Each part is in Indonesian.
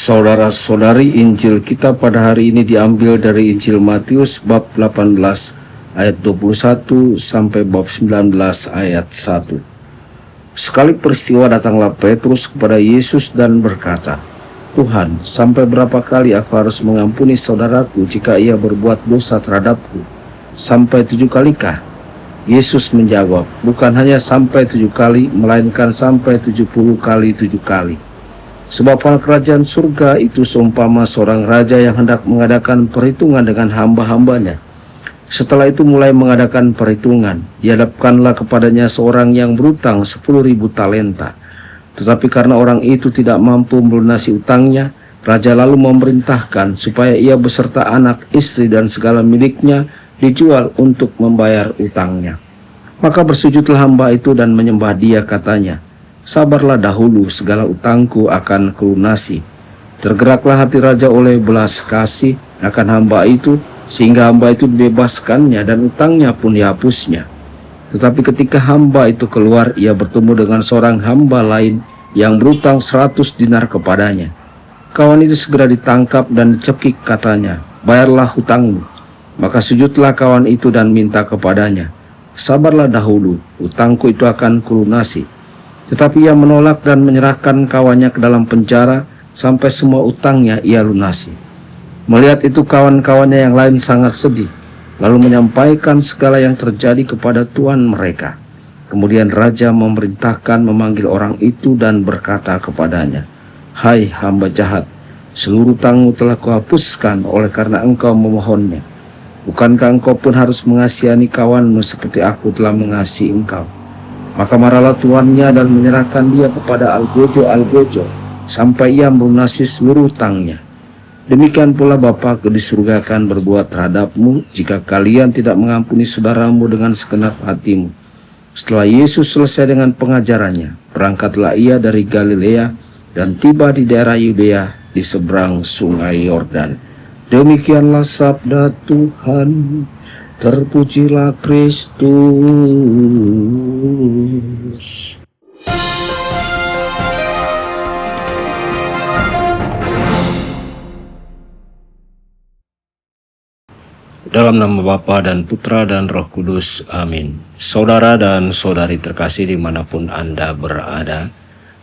Saudara-saudari, Injil kita pada hari ini diambil dari Injil Matius bab 18 ayat 21 sampai bab 19 ayat 1. Sekali peristiwa datanglah Petrus kepada Yesus dan berkata, "Tuhan, sampai berapa kali aku harus mengampuni saudaraku jika ia berbuat dosa terhadapku? Sampai 7 kalikah?" Yesus menjawab, "Bukan hanya sampai 7 kali, melainkan sampai 70 kali 7 kali. Sebab hal kerajaan surga itu seumpama seorang raja yang hendak mengadakan perhitungan dengan hamba-hambanya. Setelah itu mulai mengadakan perhitungan, dihadapkanlah kepadanya seorang yang berutang 10.000 talenta. Tetapi karena orang itu tidak mampu melunasi utangnya, raja lalu memerintahkan supaya ia beserta anak, istri, dan segala miliknya dijual untuk membayar utangnya. Maka bersujudlah hamba itu dan menyembah dia, katanya, 'Sabarlah dahulu, segala utangku akan kulunasi.' Tergeraklah hati raja oleh belas kasih akan hamba itu, sehingga hamba itu dibebaskannya dan utangnya pun dihapusnya. Tetapi ketika hamba itu keluar, ia bertemu dengan seorang hamba lain yang berutang 100 dinar kepadanya. Kawan itu segera ditangkap dan dicekik, katanya, 'Bayarlah hutangmu.' Maka sujudlah kawan itu dan minta kepadanya, 'Sabarlah dahulu, utangku itu akan kulunasi.' Tetapi ia menolak dan menyerahkan kawannya ke dalam penjara sampai semua utangnya ia lunasi. Melihat itu kawan-kawannya yang lain sangat sedih, lalu menyampaikan segala yang terjadi kepada tuan mereka. Kemudian raja memerintahkan memanggil orang itu dan berkata kepadanya, 'Hai hamba jahat, seluruh utangmu telah kuhapuskan oleh karena engkau memohonnya. Bukankah engkau pun harus mengasihani kawanmu seperti aku telah mengasihi engkau?' Maka marahlah tuannya dan menyerahkan dia kepada algojo sampai ia melunasi seluruh utangnya. Demikian pula Bapa-Ku di surga akan berbuat terhadapmu jika kalian tidak mengampuni saudaramu dengan segenap hatimu." Setelah Yesus selesai dengan pengajarannya, berangkatlah ia dari Galilea dan tiba di daerah Yudea di seberang sungai Yordan. Demikianlah sabda Tuhan. Terpujilah Kristus. Dalam nama Bapa dan Putra dan Roh Kudus, amin. Saudara dan saudari terkasih dimanapun Anda berada,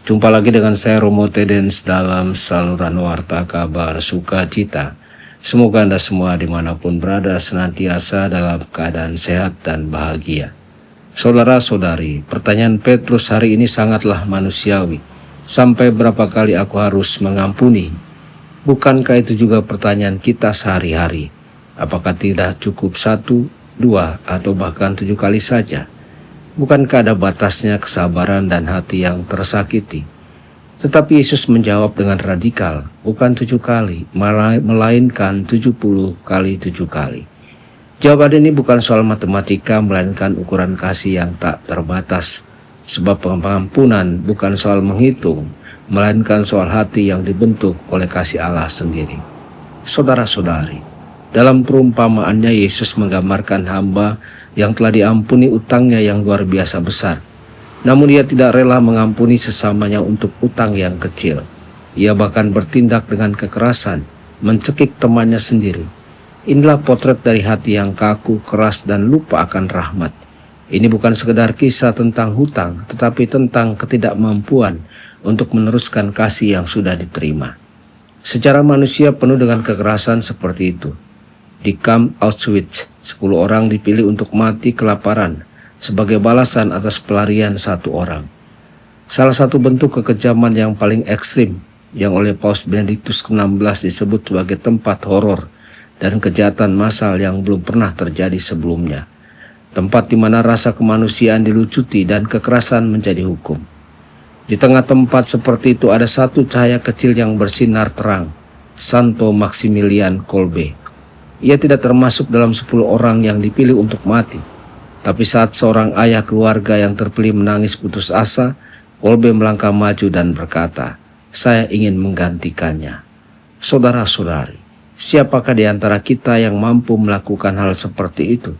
jumpa lagi dengan saya Romo Tedens dalam saluran Warta Kabar Sukacita. Semoga Anda semua dimanapun berada senantiasa dalam keadaan sehat dan bahagia. Saudara-saudari, pertanyaan Petrus hari ini sangatlah manusiawi. Sampai berapa kali aku harus mengampuni? Bukankah itu juga pertanyaan kita sehari-hari? Apakah tidak cukup 1, 2, atau bahkan 7 kali saja? Bukankah ada batasnya kesabaran dan hati yang tersakiti? Tetapi Yesus menjawab dengan radikal, bukan 7 kali, melainkan 70 kali 7 kali. Jawaban ini bukan soal matematika, melainkan ukuran kasih yang tak terbatas. Sebab pengampunan bukan soal menghitung, melainkan soal hati yang dibentuk oleh kasih Allah sendiri. Saudara-saudari, dalam perumpamaannya Yesus menggambarkan hamba yang telah diampuni utangnya yang luar biasa besar. Namun ia tidak rela mengampuni sesamanya untuk utang yang kecil. Ia bahkan bertindak dengan kekerasan, mencekik temannya sendiri. Inilah potret dari hati yang kaku, keras, dan lupa akan rahmat. Ini bukan sekedar kisah tentang hutang, tetapi tentang ketidakmampuan untuk meneruskan kasih yang sudah diterima. Secara manusia penuh dengan kekerasan seperti itu. Di kamp Auschwitz, 10 orang dipilih untuk mati kelaparan sebagai balasan atas pelarian 1 orang. Salah satu bentuk kekejaman yang paling ekstrim yang oleh Paus Benediktus ke-16 disebut sebagai tempat horor dan kejahatan massal yang belum pernah terjadi sebelumnya. Tempat di mana rasa kemanusiaan dilucuti dan kekerasan menjadi hukum. Di tengah tempat seperti itu ada satu cahaya kecil yang bersinar terang, Santo Maximilian Kolbe. Ia tidak termasuk dalam 10 orang yang dipilih untuk mati. Tapi saat seorang ayah keluarga yang terpilih menangis putus asa, Kolbe melangkah maju dan berkata, "Saya ingin menggantikannya." Saudara-saudari, siapakah di antara kita yang mampu melakukan hal seperti itu?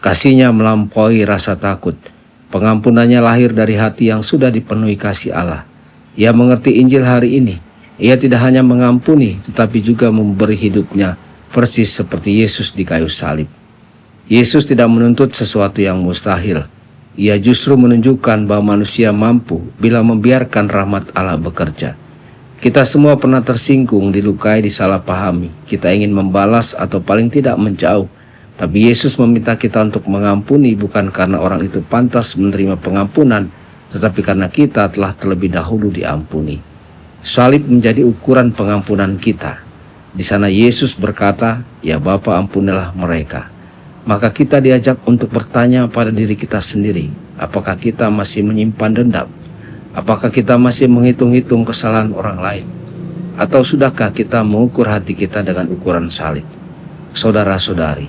Kasihnya melampaui rasa takut. Pengampunannya lahir dari hati yang sudah dipenuhi kasih Allah. Ia mengerti Injil hari ini. Ia tidak hanya mengampuni, tetapi juga memberi hidupnya, persis seperti Yesus di kayu salib. Yesus tidak menuntut sesuatu yang mustahil. Ia justru menunjukkan bahwa manusia mampu bila membiarkan rahmat Allah bekerja. Kita semua pernah tersinggung, dilukai, disalahpahami. Kita ingin membalas atau paling tidak menjauh. Tapi Yesus meminta kita untuk mengampuni bukan karena orang itu pantas menerima pengampunan, tetapi karena kita telah terlebih dahulu diampuni. Salib menjadi ukuran pengampunan kita. Di sana Yesus berkata, "Ya Bapa, ampunilah mereka." Maka kita diajak untuk bertanya pada diri kita sendiri, apakah kita masih menyimpan dendam? Apakah kita masih menghitung-hitung kesalahan orang lain? Atau sudahkah kita mengukur hati kita dengan ukuran salib? Saudara-saudari,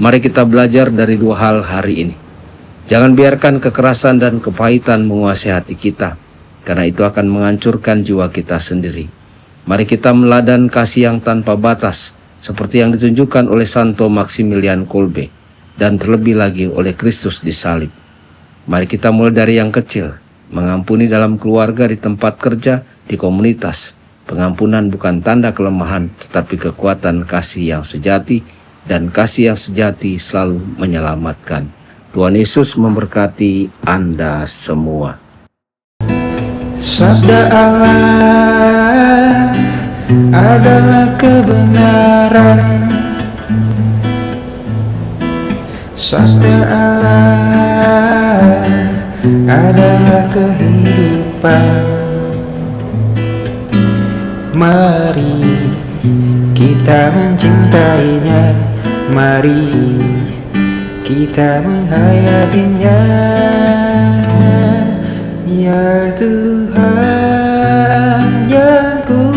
mari kita belajar dari dua hal hari ini. Jangan biarkan kekerasan dan kepahitan menguasai hati kita, karena itu akan menghancurkan jiwa kita sendiri. Mari kita meladan kasih yang tanpa batas, seperti yang ditunjukkan oleh Santo Maximilian Kolbe, dan terlebih lagi oleh Kristus di salib. Mari kita mulai dari yang kecil, mengampuni dalam keluarga, di tempat kerja, di komunitas. Pengampunan bukan tanda kelemahan, tetapi kekuatan kasih yang sejati, dan kasih yang sejati selalu menyelamatkan. Tuhan Yesus memberkati Anda semua. Sabda Allah adalah kebenaran. Sabda Allah adalah kehidupan. Mari kita mencintainya, mari kita menghayatinya. Ya Tuhan yang ku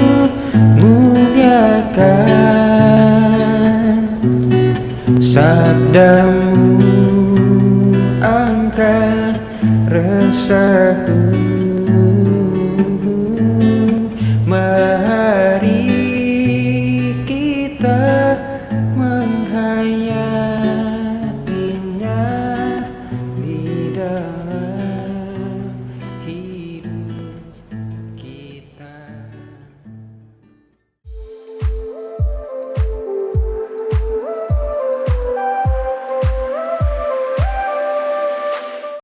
muliakan, sabdamu